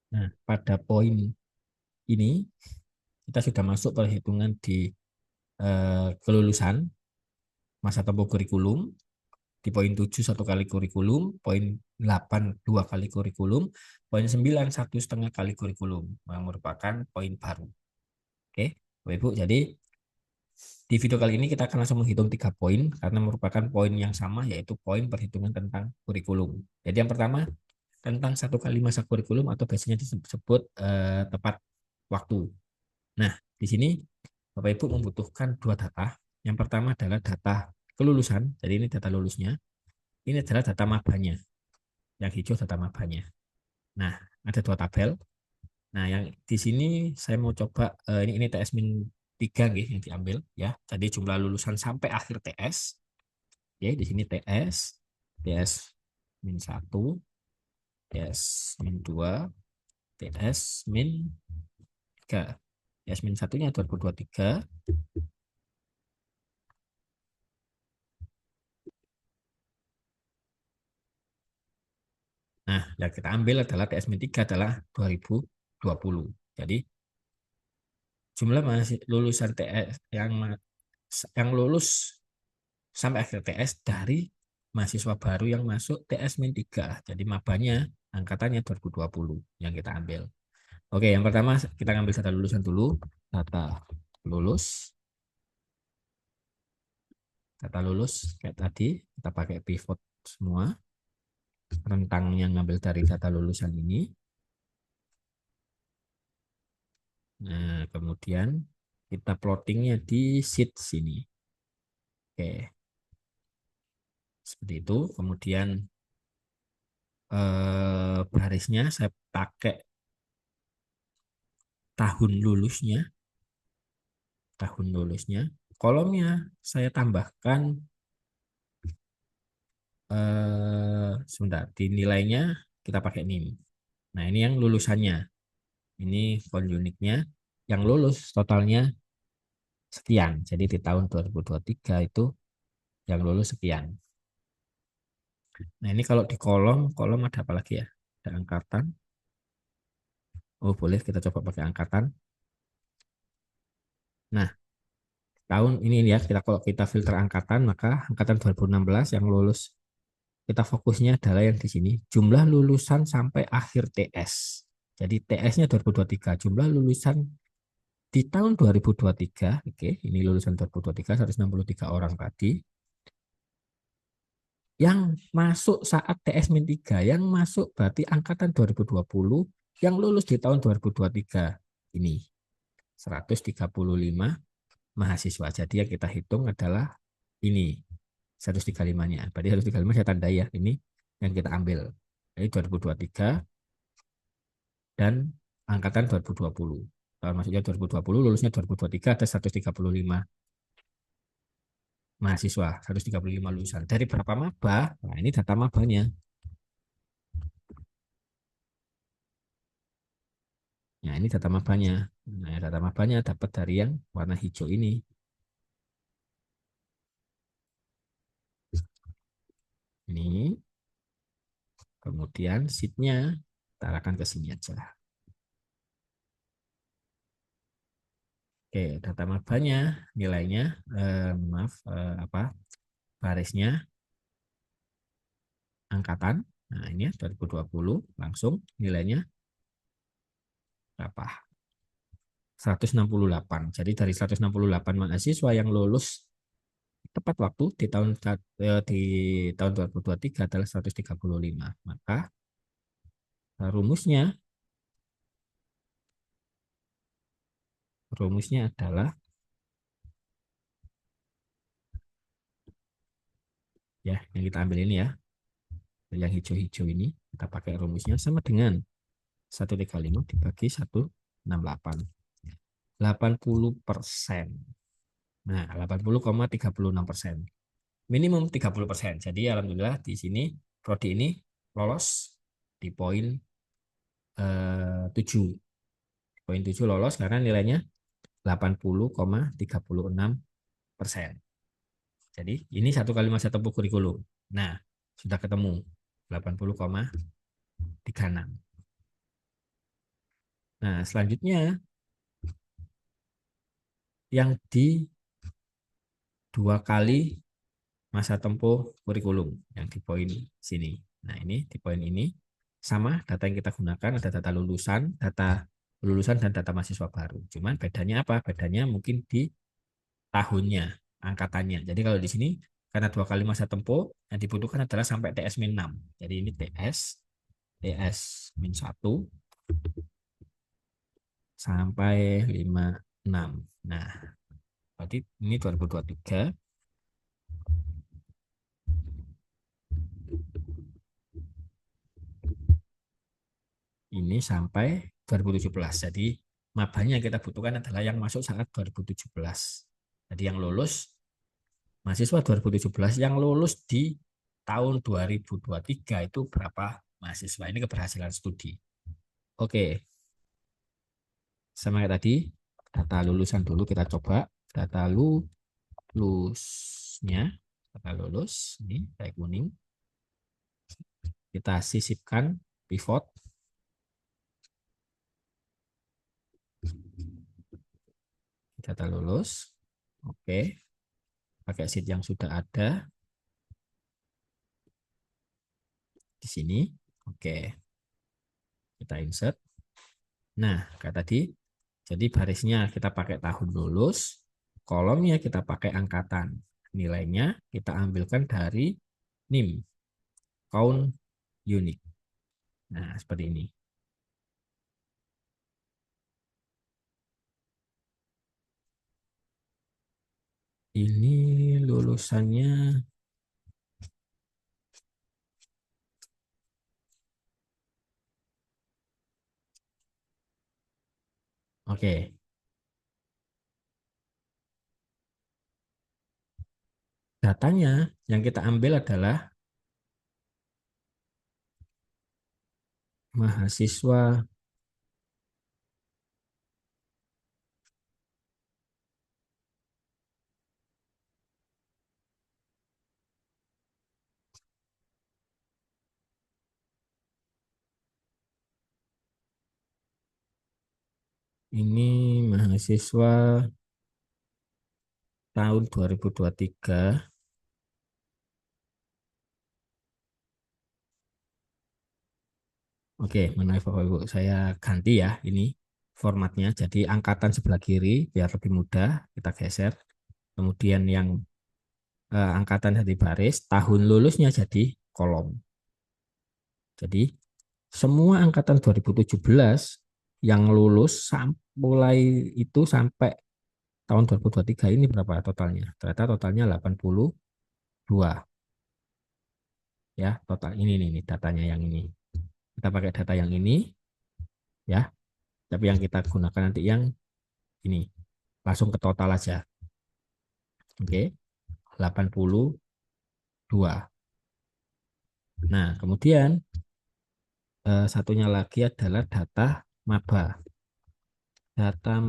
Nah, pada poin ini kita sudah masuk perhitungan di kelulusan masa tempuh kurikulum. Di poin 7 satu kali kurikulum, poin 8 dua kali kurikulum, poin 9 satu setengah kali kurikulum yang merupakan poin baru. Oke, Bapak Ibu. Jadi di video kali ini kita akan langsung menghitung 3 poin karena merupakan poin yang sama yaitu poin perhitungan tentang kurikulum. Jadi yang pertama tentang satu kali masa kurikulum atau biasanya disebut tepat waktu. Nah, di sini Bapak Ibu membutuhkan 2 data. Yang pertama adalah data kelulusan, jadi ini data lulusnya. Ini adalah data mabanya, yang hijau data mabanya. Nah, ada 2 tabel. Nah, yang di sini saya mau coba ini TS min 3 yang diambil ya. Jadi jumlah lulusan sampai akhir TS. Ya, di sini TS min 1, TS min 2, TS min 3. TS min 1-nya 2023. Nah, yang kita ambil adalah TS min 3 adalah 2020. Jadi jumlah masih lulusan TS yang lulus sampai akhir TS dari mahasiswa baru yang masuk TS min 3. Jadi mabanya angkatannya 2020 yang kita ambil. Oke, yang pertama kita ambil data lulusan dulu. Data lulus. Data lulus kayak tadi kita pakai pivot semua. Rentang yang ngambil dari data lulusan ini. Nah, kemudian kita plottingnya di sheet sini. Oke, seperti itu. Kemudian barisnya saya pakai tahun lulusnya, tahun lulusnya. Kolomnya saya tambahkan sebentar di nilainya kita pakai NIM. Nah, ini yang lulusannya. Ini font uniknya yang lulus totalnya sekian. Jadi di tahun 2023 itu yang lulus sekian. Nah, ini kalau di kolom ada apa lagi ya? Ada angkatan. Oh, boleh kita coba pakai angkatan. Nah, tahun ini ya, kalau kita filter angkatan, maka angkatan 2016 yang lulus, kita fokusnya adalah yang di sini, jumlah lulusan sampai akhir TS. Jadi TS-nya 2023, jumlah lulusan di tahun 2023, oke, ini lulusan 2023, 163 orang tadi, yang masuk saat TS-3, yang masuk berarti angkatan 2020, yang lulus di tahun 2023, ini 135 mahasiswa. Jadi yang kita hitung adalah ini 135-nya. Berarti 135 saya tandai ya. Ini yang kita ambil. Jadi 2023 dan angkatan 2020. Tahun masuknya 2020, lulusnya 2023 ada 135 mahasiswa, 135 lulusan. Dari berapa maba? Nah, ini data mabanya. Nah, ini data mabanya. Nah, data mabanya dapat dari yang warna hijau ini. Ini. Kemudian sheet-nya kita arahkan ke sini aja. Oke, data mabanya nilainya maaf apa barisnya angkatan. Nah, ini ya 2020 langsung nilainya berapa? 168. Jadi dari 168 mahasiswa yang lulus tepat waktu di tahun 2023 adalah 135. Maka rumusnya rumusnya adalah ya yang kita ambil ini ya, yang hijau-hijau ini kita pakai rumusnya sama dengan 135 dibagi 168. 80%. Nah, 80,36%. Minimum 30%. Jadi alhamdulillah di sini prodi ini lolos di poin 7. Poin 7 lolos karena nilainya 80,36%. Jadi ini satu kali masa tempuh kurikulum. Nah, sudah ketemu 80,36. Nah, selanjutnya yang di 2 kali masa tempuh kurikulum yang di poin sini. Nah, ini di poin ini sama data yang kita gunakan ada data lulusan dan data mahasiswa baru. Cuman bedanya apa? Bedanya mungkin di tahunnya, angkatannya. Jadi kalau di sini karena 2 kali masa tempuh yang dibutuhkan adalah sampai TS-6. Jadi ini TS-1 sampai 56. Nah, berarti ini 2023. Ini sampai 2017. Jadi mabanya yang kita butuhkan adalah yang masuk saat 2017. Jadi yang lulus mahasiswa 2017 yang lulus di tahun 2023 itu berapa mahasiswa. Ini keberhasilan studi. Oke, sama kayak tadi data lulusan dulu kita coba. Data lulusnya, data lulus ini kayak kuning. Kita sisipkan pivot. Data lulus. Oke. Pakai sheet yang sudah ada di sini. Oke. Kita insert. Nah, kayak tadi. Jadi barisnya kita pakai tahun lulus, kolomnya kita pakai angkatan. Nilainya kita ambilkan dari NIM, count unit. Nah, seperti ini. Ini lulusannya. Oke. Datanya yang kita ambil adalah mahasiswa ini mahasiswa tahun 2023. Oke, menarik Bapak Ibu. Saya ganti ya ini formatnya. Jadi angkatan sebelah kiri biar lebih mudah kita geser. Kemudian yang angkatan dari baris, tahun lulusnya jadi kolom. Jadi semua angkatan 2017 yang lulus mulai itu sampai tahun 2023 ini berapa totalnya? Ternyata totalnya 82 ya, total ini datanya yang ini. Kita pakai data yang ini ya, tapi yang kita gunakan nanti yang ini. Langsung ke total aja. Oke, 82. Nah, kemudian satunya lagi adalah data maba. Data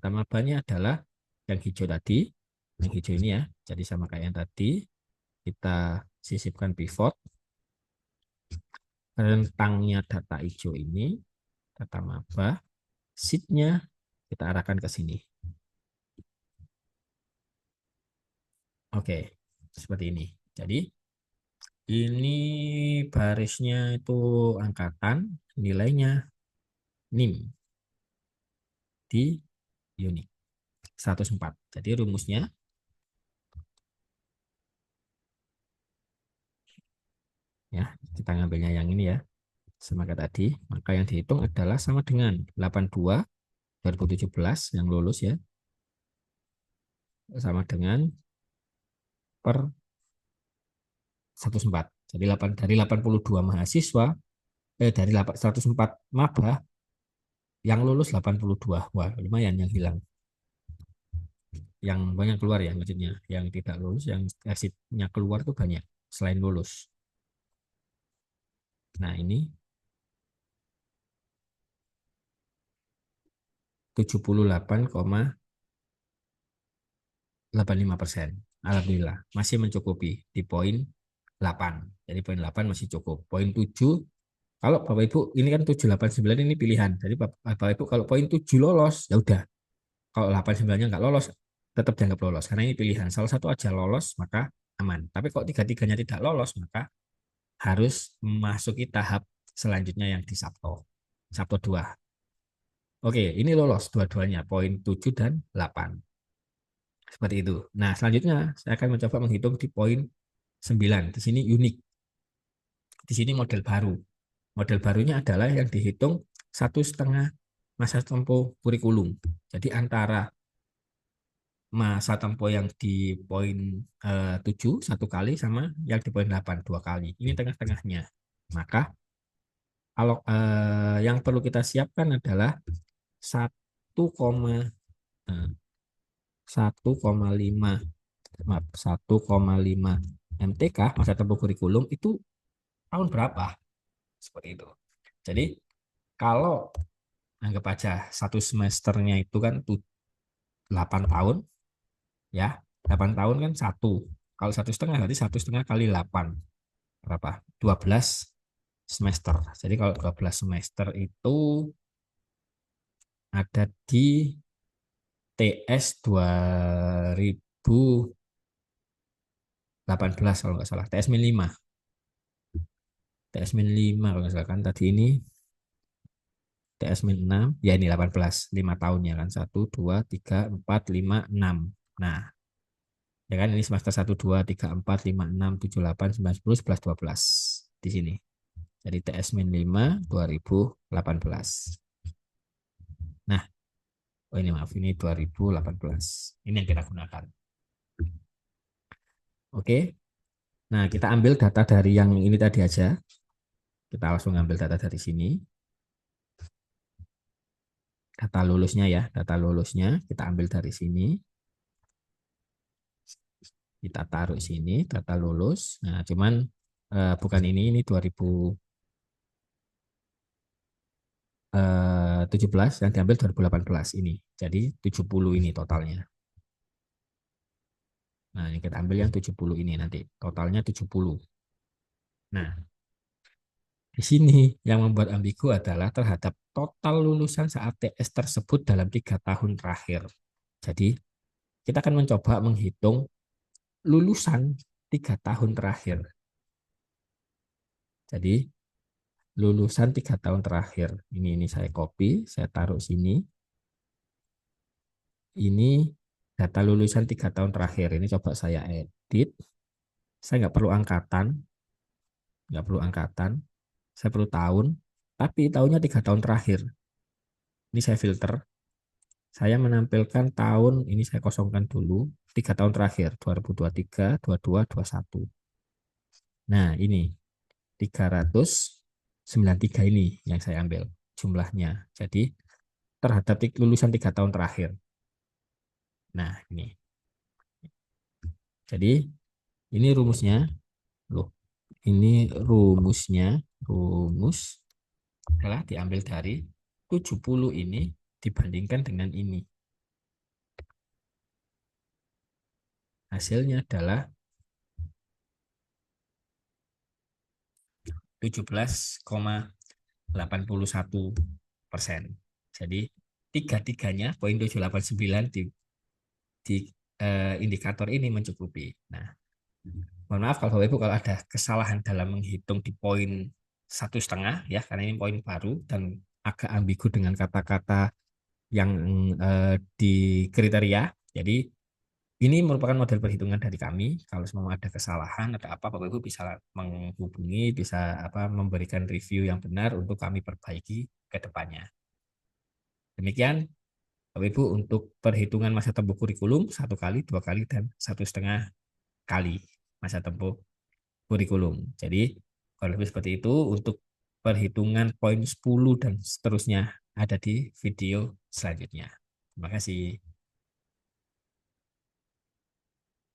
mabanya adalah yang hijau tadi, yang hijau ini ya. Jadi sama kayak yang tadi, kita sisipkan pivot. Rentangnya data hijau ini, data maba, sheet-nya kita arahkan ke sini. Oke, seperti ini. Jadi ini barisnya itu angkatan, nilainya NIM di unit 104. Jadi rumusnya ya, kita ngambilnya yang ini ya. Sama kayak tadi, maka yang dihitung adalah sama dengan 82 2017 yang lulus ya. Sama dengan per 104. Jadi dari 82 mahasiswa dari 104 maba yang lulus 82. Wah, lumayan yang hilang. Yang banyak keluar ya maksudnya. Yang tidak lulus, yang exitnya keluar tuh banyak selain lulus. Nah, ini 78,85%. Alhamdulillah, masih mencukupi di poin 8. Jadi poin 8 masih cukup. Poin 7 Kalau Bapak Ibu ini kan 789 ini pilihan. Jadi Bapak Ibu kalau poin 7 lolos, ya udah. Kalau 89-nya nggak lolos, tetap dianggap lolos. Karena ini pilihan. Salah satu aja lolos, maka aman. Tapi kalau tiga-tiganya tidak lolos, maka harus memasuki tahap selanjutnya yang di Sabto. Sabto 2. Oke, ini lolos dua-duanya, poin 7 dan 8. Seperti itu. Nah, selanjutnya saya akan mencoba menghitung di poin 9. Di sini unik. Di sini model baru. Model barunya adalah yang dihitung 1,5 masa tempuh kurikulum. Jadi antara masa tempuh yang di poin 7 satu kali sama yang di poin 8 dua kali. Ini tengah-tengahnya. Maka kalau yang perlu kita siapkan adalah 1,5 maaf 1,5 MTK masa tempuh kurikulum itu tahun berapa? Seperti itu. Jadi kalau anggap aja satu semesternya itu kan 8 tahun, ya 8 tahun kan satu. Kalau 1,5 berarti 1,5 kali 8 berapa? 12 semester. Jadi kalau 12 semester itu ada di TS 2018 kalau nggak salah. TS min 5. TS min 5 kalau nggak salah kan tadi ini TS min 6. Ya ini 18. 5 tahunnya kan. 1, 2, 3, 4, 5, 6. Nah, ya kan ini semester 1, 2, 3, 4, 5, 6, 7, 8, 9, 10, 11, 12 di sini. Jadi TS min 5 2018. Nah, oh ini maaf ini 2018. Ini yang kita gunakan. Oke. Nah, kita ambil data dari yang ini tadi aja. Kita langsung ambil data dari sini. Data lulusnya ya, data lulusnya kita ambil dari sini. Kita taruh sini data lulus. Nah, cuman bukan ini 2017 yang diambil 2018 ini. Jadi 70 ini totalnya. Nah, yang kita ambil yang 70 ini nanti. Totalnya 70. Nah, di sini yang membuat ambigu adalah terhadap total lulusan saat TS tersebut dalam 3 tahun terakhir. Jadi, kita akan mencoba menghitung lulusan 3 tahun terakhir. Jadi, lulusan 3 tahun terakhir. Ini saya copy, saya taruh sini. Ini data lulusan 3 tahun terakhir. Ini coba saya edit. Saya nggak perlu angkatan, nggak perlu angkatan. Saya perlu tahun, tapi tahunnya 3 tahun terakhir. Ini saya filter. Saya menampilkan tahun, ini saya kosongkan dulu, 3 tahun terakhir, 2023, 22, 21. Nah, ini 393 ini yang saya ambil jumlahnya. Jadi, terhadap lulusan 3 tahun terakhir. Nah, ini. Jadi, ini rumusnya. Loh, ini rumusnya. Rumus adalah diambil dari 70 ini dibandingkan dengan ini. Hasilnya adalah 17,81%. Jadi tiga-tiganya poin 789 di indikator ini mencukupi. Nah, mohon maaf kalau Bapak Ibu kalau ada kesalahan dalam menghitung di poin 1,5 ya, karena ini poin baru dan agak ambigu dengan kata-kata yang di kriteria. Jadi ini merupakan model perhitungan dari kami. Kalau semua ada kesalahan, ada apa, Bapak Ibu bisa menghubungi, bisa apa memberikan review yang benar untuk kami perbaiki ke depannya. Demikian, Bapak Ibu untuk perhitungan masa tempuh kurikulum 1 kali, 2 kali, dan 1,5 kali masa tempuh kurikulum. Jadi kalau lebih seperti itu untuk perhitungan poin 10 dan seterusnya ada di video selanjutnya. Terima kasih.